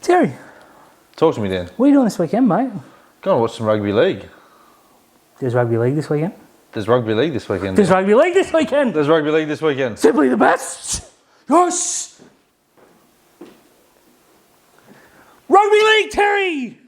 Terry, Talk to me, Dan. what are you doing this weekend, mate? Go and watch some rugby league. There's rugby league this weekend. There's rugby league this weekend. There's rugby league this weekend. There's rugby league this weekend. Simply the best. Yes. Rugby league, Terry.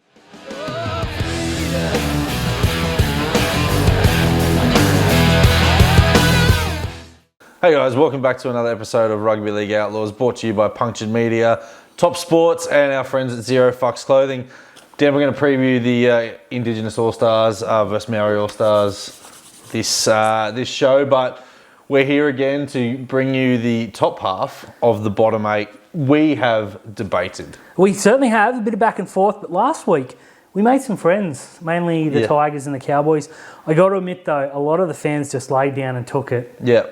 Hey guys, welcome back to another episode of Rugby League Outlaws, brought to you by Punctured Media, TopSport, and our friends at Zero Fucks Clothing. Dan, we're going to preview the Indigenous All-Stars versus Maori All-Stars this show, but we're here again to bring you the top half of the bottom eight. We have debated. We certainly have a bit of back and forth, but last week we made some friends, mainly the Tigers and the Cowboys. I got to admit though, a lot of the fans just laid down and took it. Yeah.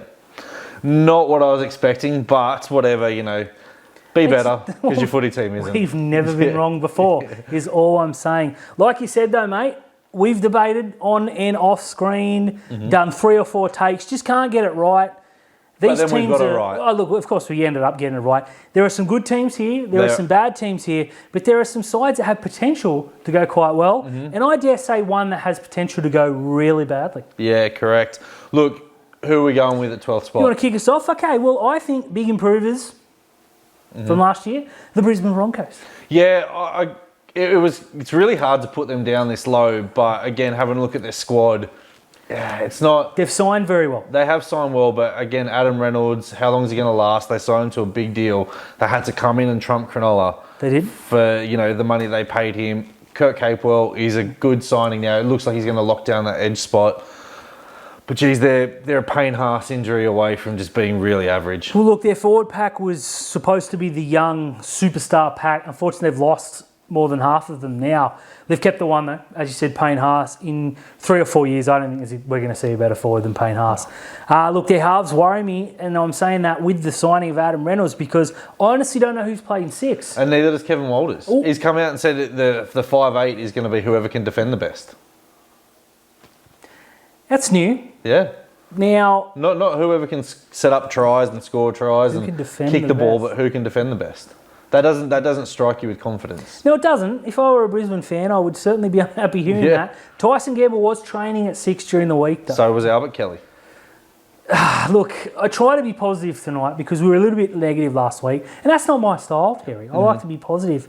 Not what I was expecting, but whatever, you know, be better because your footy team isn't. We've never been wrong before, is all I'm saying. Like you said though, mate, we've debated on and off screen, done 3 or 4 takes, just can't get it right. These but then teams we've got it right. Oh, look, of course we ended up getting it right. There are some good teams here, there are some bad teams here, but there are some sides that have potential to go quite well, and I dare say one that has potential to go really badly. Yeah, correct. Look, who are we going with at 12th spot? You want to kick us off? Okay, well, I think big improvers from last year, the Brisbane Broncos. Yeah, it's really hard to put them down this low, but again, having a look at their squad, it's not... They've signed very well. They have signed well, but again, Adam Reynolds, how long is he going to last? They signed him to a big deal. They had to come in and trump Cronulla. They did? For, the money they paid him. Kurt Capewell is a good signing now. It looks like he's going to lock down that edge spot. But geez, they're a Payne-Haas injury away from just being really average. Well, look, their forward pack was supposed to be the young superstar pack. Unfortunately, they've lost more than half of them now. They've kept the one, though. As you said, Payne-Haas. In 3 or 4 years, I don't think we're going to see a better forward than Payne-Haas. Look, their halves worry me, and I'm saying that with the signing of Adam Reynolds because I honestly don't know who's playing 6. And neither does Kevin Walters. Ooh. He's come out and said that the 5'8" is going to be whoever can defend the best. That's new. Yeah. Now, not whoever can set up tries and score tries and kick the ball, but who can defend the best. That doesn't strike you with confidence. No, it doesn't. If I were a Brisbane fan, I would certainly be unhappy hearing that. Tyson Gamble was training at 6 during the week, though. So was Albert Kelly. Look, I try to be positive tonight because we were a little bit negative last week, and that's not my style, Terry. I like to be positive.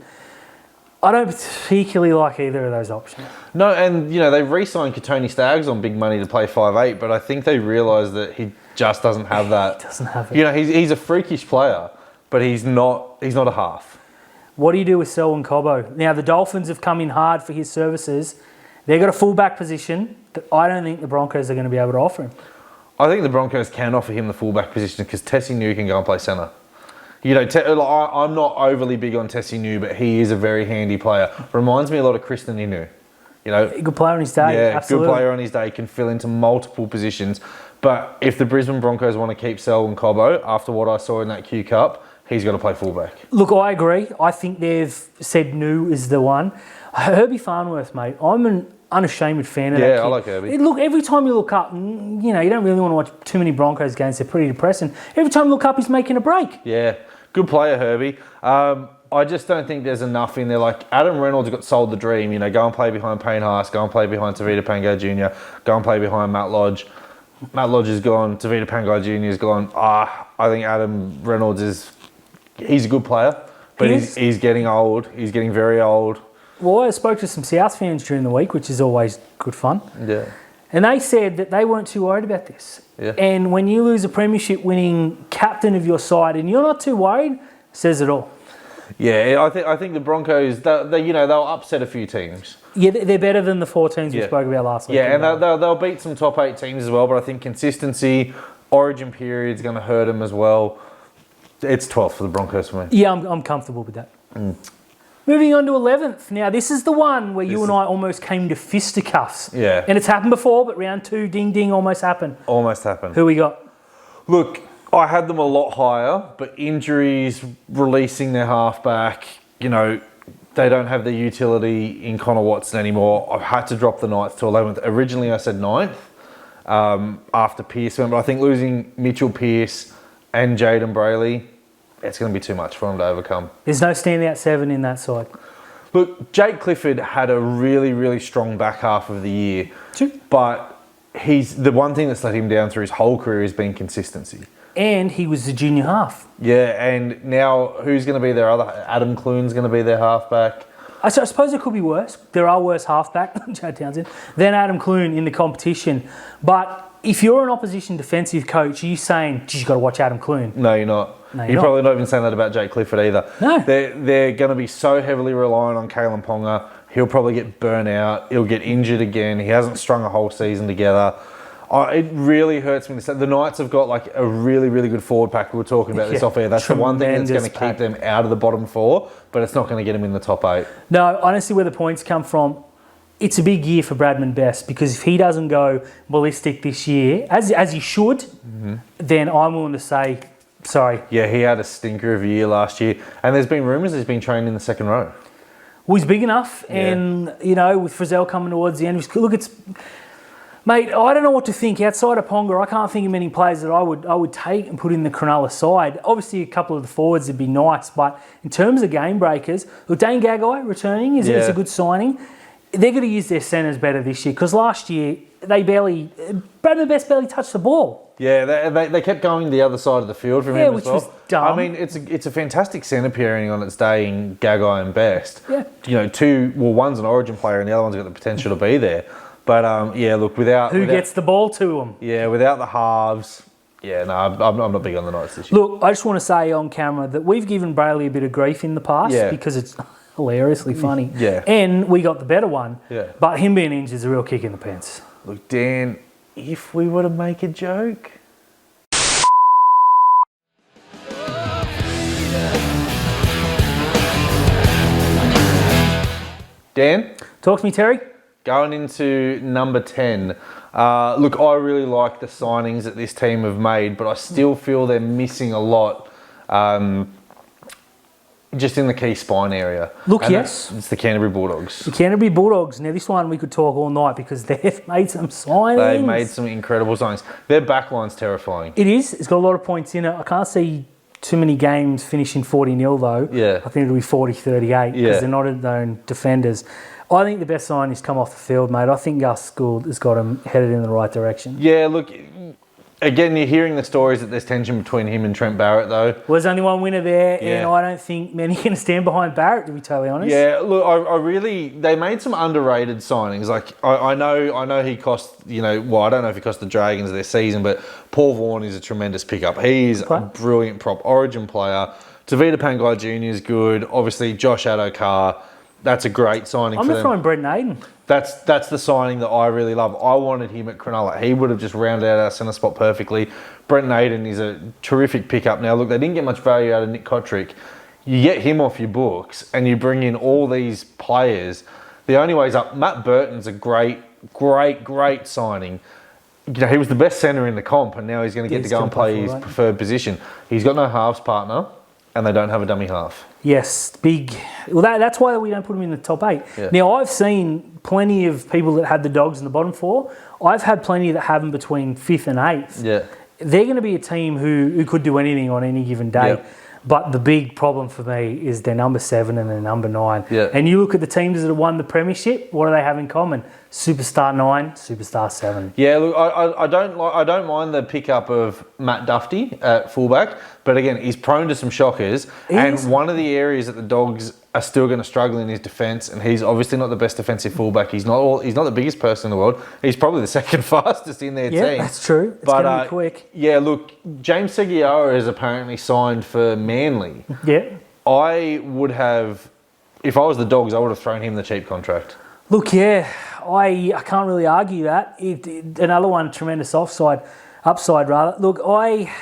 I don't particularly like either of those options. No, and they've re-signed Katoni Staggs on big money to play 5'8", but I think they realise that he just doesn't have that. He doesn't have it. He's a freakish player, but he's not a half. What do you do with Selwyn Cobbo? Now the Dolphins have come in hard for his services. They've got a fullback position that I don't think the Broncos are going to be able to offer him. I think the Broncos can offer him the fullback position because Tessie New can go and play centre. I'm not overly big on Tessie New, but he is a very handy player. Reminds me a lot of Kristen Inu. A good player on his day. Yeah, absolutely. Good player on his day, can fill into multiple positions. But if the Brisbane Broncos want to keep Selwyn Cobbo, after what I saw in that Q Cup, he's got to play fullback. Look, I agree. I think they've said New is the one. Herbie Farnworth, mate, I'm an unashamed fan of that kid. Yeah, I like Herbie. Look, every time you look up, you don't really want to watch too many Broncos games. They're pretty depressing. Every time you look up, he's making a break. Yeah. Good player, Herbie. I just don't think there's enough in there. Like, Adam Reynolds got sold the dream. Go and play behind Payne-Haas, go and play behind Tavita Pangai Jr., go and play behind Matt Lodge. Matt Lodge is gone, Tavita Pangai Jr. is gone. I think Adam Reynolds he's a good player, but he's getting old. He's getting very old. Well, I spoke to some South fans during the week, which is always good fun. Yeah. And they said that they weren't too worried about this. Yeah. And when you lose a premiership-winning captain of your side and you're not too worried, says it all. Yeah, I think the Broncos, they'll upset a few teams. Yeah, they're better than the 4 teams we spoke about last week. Yeah, and they'll beat some top 8 teams as well, but I think consistency, origin period is going to hurt them as well. It's 12th for the Broncos for me. Yeah, I'm comfortable with that. Moving on to 11th. Now, this is the one where you and I almost came to fisticuffs. Yeah. And it's happened before, but round 2, ding, ding, almost happened. Almost happened. Who we got? Look, I had them a lot higher, but injuries, releasing their halfback, they don't have the utility in Connor Watson anymore. I've had to drop the Knights to 11th. Originally, I said 9th after Pearce went, but I think losing Mitchell Pearce and Jaden Brayley it's going to be too much for him to overcome. There's no standout 7 in that side. Look, Jake Clifford had a really, really strong back half of the year. True. But the one thing that's let him down through his whole career has been consistency. And he was the junior half. Yeah, and now who's going to be their other? Adam Clune's going to be their halfback. I suppose it could be worse. There are worse halfback, Chad Townsend, than Adam Clune in the competition. But if you're an opposition defensive coach, are you saying, geez, you've got to watch Adam Clune? No, you're not. No, you're probably not even saying that about Jake Clifford either. No. They're going to be so heavily reliant on Kalen Ponga. He'll probably get burnt out. He'll get injured again. He hasn't strung a whole season together. It really hurts me to say. The Knights have got like a really, really good forward pack. We were talking about this off air. That's the one thing that's going to keep them out of the bottom 4, but it's not going to get them in the top 8. No, honestly, where the points come from, it's a big year for Bradman Best, because if he doesn't go ballistic this year, as he should, then I'm willing to say, sorry. Yeah, he had a stinker of a year last year. And there's been rumours he's been trained in the second row. Well, he's big enough, and, with Frizzell coming towards the end, look, mate, I don't know what to think. Outside of Ponga, I can't think of many players that I would take and put in the Cronulla side. Obviously, a couple of the forwards would be nice, but in terms of game breakers, look, Dane Gagai returning is a good signing. They're going to use their centres better this year, because last year, Bradman Best barely touched the ball. Yeah, they kept going the other side of the field from him as well. Which was dumb. I mean, it's a fantastic centre pairing on its day in Gagai and Best. Yeah. One's an Origin player and the other one's got the potential to be there. But, look, without... Who gets the ball to them? Yeah, without the halves... Yeah, no, I'm not big on the Knights this year. Look, I just want to say on camera that we've given Brayley a bit of grief in the past because it's hilariously funny. Yeah. And we got the better one. Yeah. But him being injured is a real kick in the pants. Look, Dan, if we were to make a joke... Dan? Talk to me, Terry. Going into number 10. Look, I really like the signings that this team have made, but I still feel they're missing a lot just in the key spine area. Look, and yes. It's the Canterbury Bulldogs. The Canterbury Bulldogs. Now, this one we could talk all night because they've made some signings. They've made some incredible signings. Their backline's terrifying. It is. It's got a lot of points in it. I can't see too many games finishing 40-0 though. Yeah. I think it'll be 40-38 because they're not their own defenders. I think the best sign is come off the field, mate. I think Gus Gould has got him headed in the right direction. Yeah, look, again, you're hearing the stories that there's tension between him and Trent Barrett, though. Well, there's only one winner there, and I don't think many can stand behind Barrett, to be totally honest. Yeah, look, they made some underrated signings. Like, I know he cost, I don't know if he cost the Dragons their season, but Paul Vaughan is a tremendous pickup. He's a brilliant prop, Origin player. Tavita Pangai Jr. is good. Obviously, Josh Adokar. That's a great signing for them. I'm throwing Brendan Aiden. That's the signing that I really love. I wanted him at Cronulla. He would have just rounded out our centre spot perfectly. Brendan Aiden is a terrific pickup. Now, look, they didn't get much value out of Nick Kotrick. You get him off your books and you bring in all these players. The only way's up. Matt Burton's a great signing. He was the best centre in the comp, and now he's going to get to go and play his preferred position. He's got no halves partner, and they don't have a dummy half. Yes, big. Well, that's why we don't put them in the top 8. Yeah. Now, I've seen plenty of people that had the Dogs in the bottom 4. I've had plenty that have them between 5th and 8th. Yeah. They're going to be a team who could do anything on any given day. Yep. But the big problem for me is their number 7 and their number 9. Yeah. And you look at the teams that have won the premiership, what do they have in common? Superstar 9, Superstar 7. Yeah, look, I don't mind the pickup of Matt Duffy at fullback, but again, he's prone to some shockers. One of the areas that the Dogs are still going to struggle in is defence, and he's obviously not the best defensive fullback. He's not the biggest person in the world. He's probably the second fastest in their team. Yeah, that's true. It's going to be quick. Yeah, look, James Seguiara is apparently signed for Manly. Yeah. I would have, if I was the Dogs, I would have thrown him the cheap contract. Look, yeah, I can't really argue that. Another one, tremendous upside. Look, I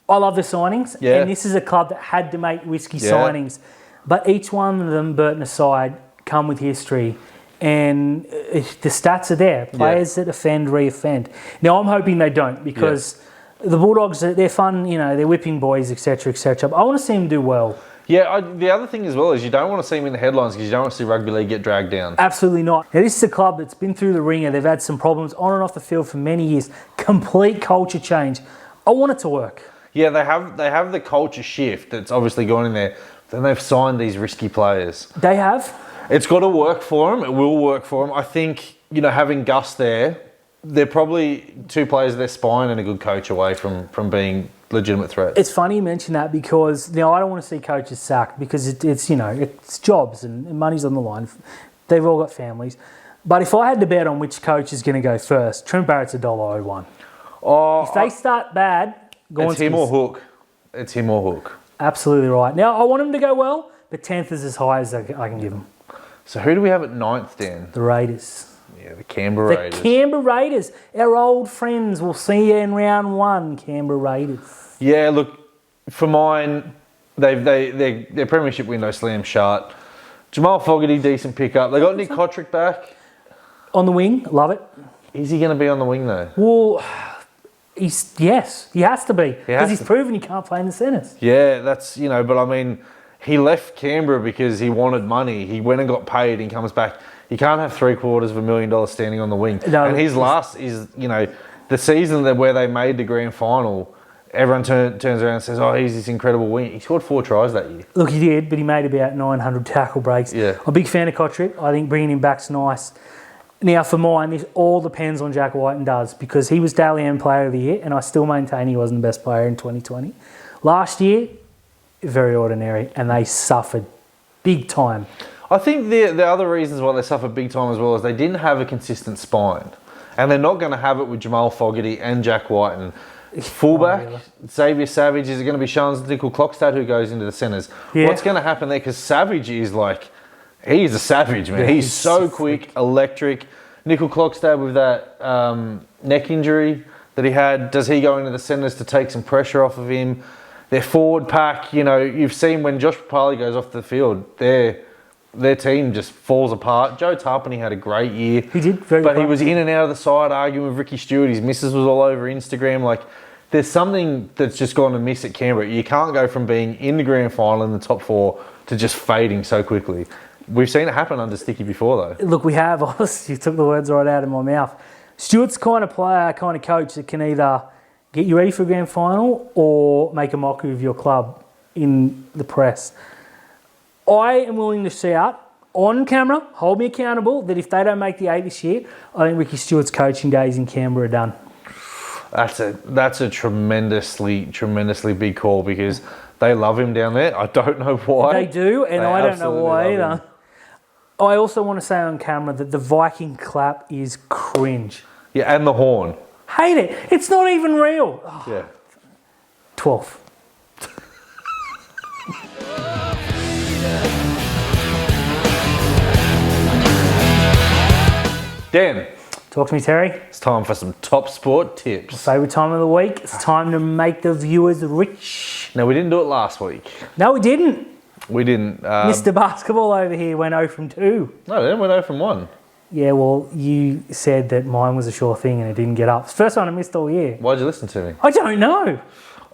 love the signings, and this is a club that had to make risky signings. But each one of them, Burton aside, come with history. And the stats are there. Players that offend, re-offend. Now, I'm hoping they don't, because the Bulldogs, they're fun, they're whipping boys, etc., etc. But I want to see them do well. Yeah, the other thing as well is you don't want to see them in the headlines because you don't want to see rugby league get dragged down. Absolutely not. Now, this is a club that's been through the ringer. They've had some problems on and off the field for many years. Complete culture change. I want it to work. Yeah, they have the culture shift that's obviously gone in there. Then they've signed these risky players. They have. It's got to work for them. It will work for them. I think, having Gus there, they're probably 2 players of their spine and a good coach away from being legitimate threats. It's funny you mention that because now I don't want to see coaches sacked because it's jobs and money's on the line. They've all got families. But if I had to bet on which coach is going to go first, Trent Barrett's $1.01. Oh, if they start bad, it's him or Hook. It's him or Hook. Absolutely right. Now, I want him to go well, but 10th is as high as I can give him. So who do we have at 9th, Dan? The Raiders. Yeah, the Canberra Raiders. The Canberra Raiders. Our old friends. We'll see you in round 1, Canberra Raiders. Yeah, look, for mine, their premiership window slammed shut. Jamal Fogarty, decent pickup. They got Nick Kotrick back. On the wing, love it. Is he going to be on the wing, though? Well, he has to be. Because he's proven he can't play in the centres. Yeah, that's, but I mean, he left Canberra because he wanted money. He went and got paid and comes back. You can't have $750,000 standing on the wing. No, and his last is, the season where they made the grand final, everyone turns around and says, oh, he's this incredible wing. He scored 4 tries that year. Look, he did, but he made about 900 tackle breaks. Yeah. I'm a big fan of Kotrick. I think bringing him back's nice. Now, for mine, this all depends on Jack Whiten does because he was Dally M Player of the Year and I still maintain he wasn't the best player in 2020. Last year, very ordinary and they suffered big time. I think the other reasons why they suffered big time as well is they didn't have a consistent spine. And they're not going to have it with Jamal Fogarty and Jack Whiten. Fullback, Xavier Savage, is it going to be Sean Nickel-Clockstad who goes into the centres? Yeah. What's going to happen there? Because Savage is he's a savage, man. Yeah, he's so quick, electric. Nickel-Clockstad with that neck injury that he had, does he go into the centres to take some pressure off of him? Their forward pack, you've seen when Josh Papali goes off the field, their team just falls apart. Joe Tarpany had a great year. He did, but he was in and out of the side arguing with Ricky Stewart. His missus was all over Instagram. There's something that's just gone amiss at Canberra. You can't go from being in the grand final in the top 4 to just fading so quickly. We've seen it happen under Sticky before, though. Look, we have. You took the words right out of my mouth. Stewart's kind of player, kind of coach that can either get you ready for a grand final or make a mockery of your club in the press. I am willing to shout on camera, hold me accountable, that if they don't make the 8 this year, I think Ricky Stewart's coaching days in Canberra are done. That's a tremendously big call because they love him down there. I don't know why. They do, and I don't know why either. I also want to say on camera that the Viking clap is cringe. Yeah, and the horn. Hate it. It's not even real. Oh. Yeah. 12th. Dan. Talk to me, Terry. It's time for some TopSport tips. Favourite time of the week. It's time to make the viewers rich. No, we didn't do it last week. No, we didn't. We didn't. Mr. Basketball over here went 0 from 2. No, then went 0 from 1. Yeah, well, you said that mine was a sure thing and it didn't get up. It's the first one I missed all year. Why'd you listen to me? I don't know.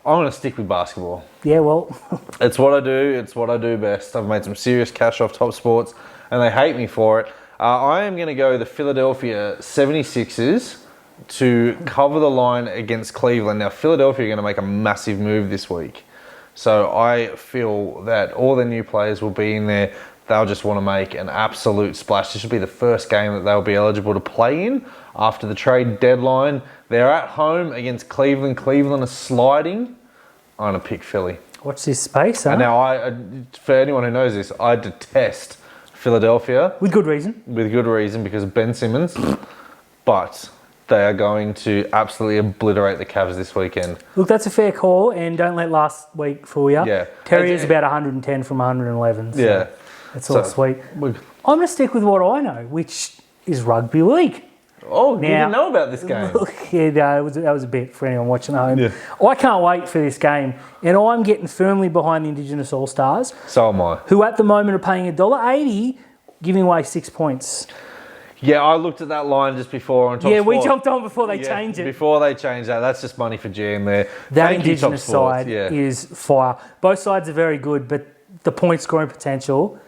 I'm going to stick with basketball. Yeah, well. It's what I do. It's what I do best. I've made some serious cash off TopSports and they hate me for it. I am going to go the Philadelphia 76ers to cover the line against Cleveland. Now, Philadelphia are going to make a massive move this week. So I feel that all the new players will be in there. They'll just want to make an absolute splash. This will be the first game that they'll be eligible to play in after the trade deadline. They're at home against Cleveland. Cleveland is sliding. I'm going to pick Philly. Watch this space, huh? And now, for anyone who knows this, I detest Philadelphia. With good reason. With good reason, because of Ben Simmons. But they are going to absolutely obliterate the Cavs this weekend. Look, that's a fair call, and don't let last week fool you. Yeah. Terry is about 110 from 111. So yeah. That's all sweet. I'm going to stick with what I know, which is rugby league. Oh, now, you didn't know about this game? Look, yeah, no, that was a bit for anyone watching at home. Yeah. I can't wait for this game, and I'm getting firmly behind the Indigenous All-Stars. So am I. Who at the moment are paying $1.80, giving away 6 points. Yeah, I looked at that line just before on TopSport. Yeah, we jumped on before they changed it. Before they changed that. That's just money for GM there. That Indigenous side is fire. Both sides are very good, but the point scoring potential,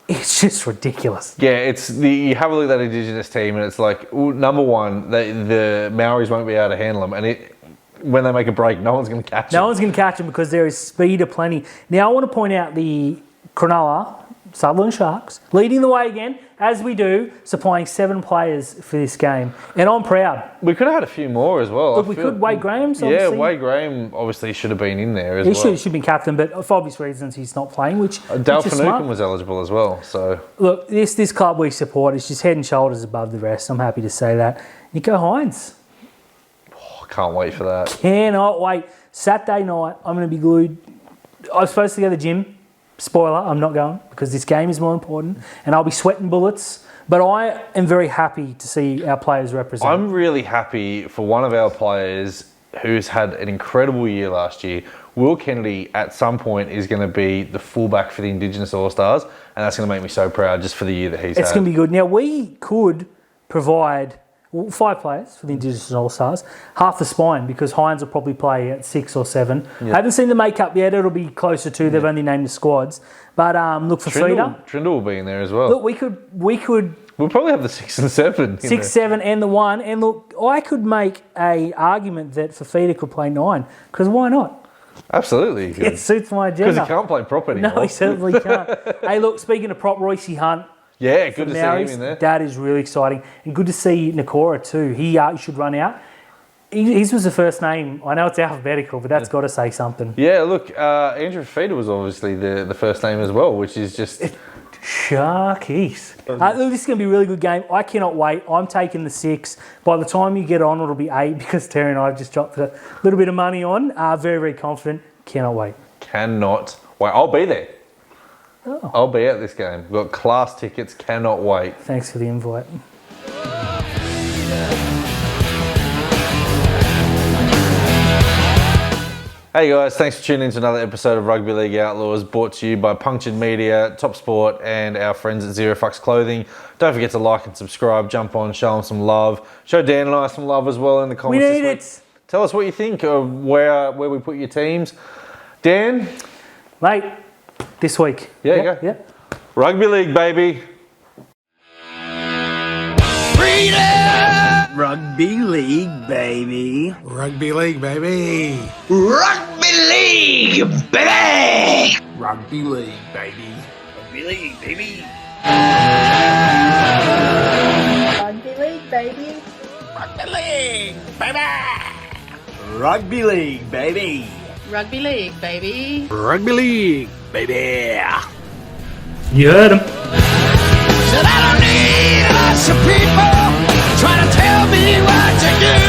it's just ridiculous. Yeah, you have a look at that Indigenous team and it's like, number one, the Maoris won't be able to handle them. And when they make a break, no one's going to catch them. No one's going to catch them because there is speed aplenty. Now, I want to point out the Cronulla Sutherland Sharks leading the way again, as we do, supplying 7 players for this game. And I'm proud. We could have had a few more as well. Look, we could. Wade Graham's obviously. Yeah, Wade Graham obviously should have been in there as well. He should be captain, but for obvious reasons he's not playing, which Dale is smart. Finucane was eligible as well. So look, this club we support is just head and shoulders above the rest. I'm happy to say that. Nico Hines. I can't wait for that. Cannot wait. Saturday night, I'm going to be glued. I was supposed to go to the gym. Spoiler, I'm not going because this game is more important and I'll be sweating bullets. But I am very happy to see our players represent. I'm really happy for one of our players who's had an incredible year last year. Will Kennedy, at some point, is going to be the fullback for the Indigenous All-Stars, and that's going to make me so proud just for the year that he's had. It's going to be good. Now, we could provide 5 players for the Indigenous All-Stars, half the spine, because Hines will probably play at 6 or 7. I haven't seen the makeup yet. It'll be closer to. They've only named the squads. But look for Trindle will be in there as well. Look, we could. We'll probably have the 6 and 7. 6, 7 and the 1. And look, I could make a argument that Fafita could play 9, because why not? Absolutely. It suits my agenda. Because he can't play prop anymore. No, he certainly can't. Hey, look, speaking of prop, Royce Hunt. Yeah, good to see him in there. That is really exciting. And good to see Nakora too. He should run out. His was the first name. I know it's alphabetical, but that's got to say something. Yeah, look, Andrew Fafita was obviously the first name as well, which is just... Sharkies. Look, this is going to be a really good game. I cannot wait. I'm taking the 6. By the time you get on, it'll be 8 because Terry and I have just dropped a little bit of money on. Very, very confident. Cannot wait. Cannot wait. I'll be there. Oh. I'll be at this game. We've got class tickets. Cannot wait. Thanks for the invite. Hey guys, thanks for tuning in to another episode of Rugby League Outlaws, brought to you by Punctured Media, TopSport, and our friends at Zero Fucks Clothing. Don't forget to like and subscribe, jump on, show them some love. Show Dan and I some love as well in the comments. We need it. Tell us what you think of where we put your teams. Dan? Mate, this week. Yeah. Rugby League, baby. Rugby League, baby. Rugby League, baby. Rugby League, baby. Rugby League, baby. Rugby League, baby. Rugby League, baby. Rugby League, baby. Rugby League, baby. Rugby League, baby. Rugby League, baby. You heard him. Said I don't need lots of people trying to tell me what to do.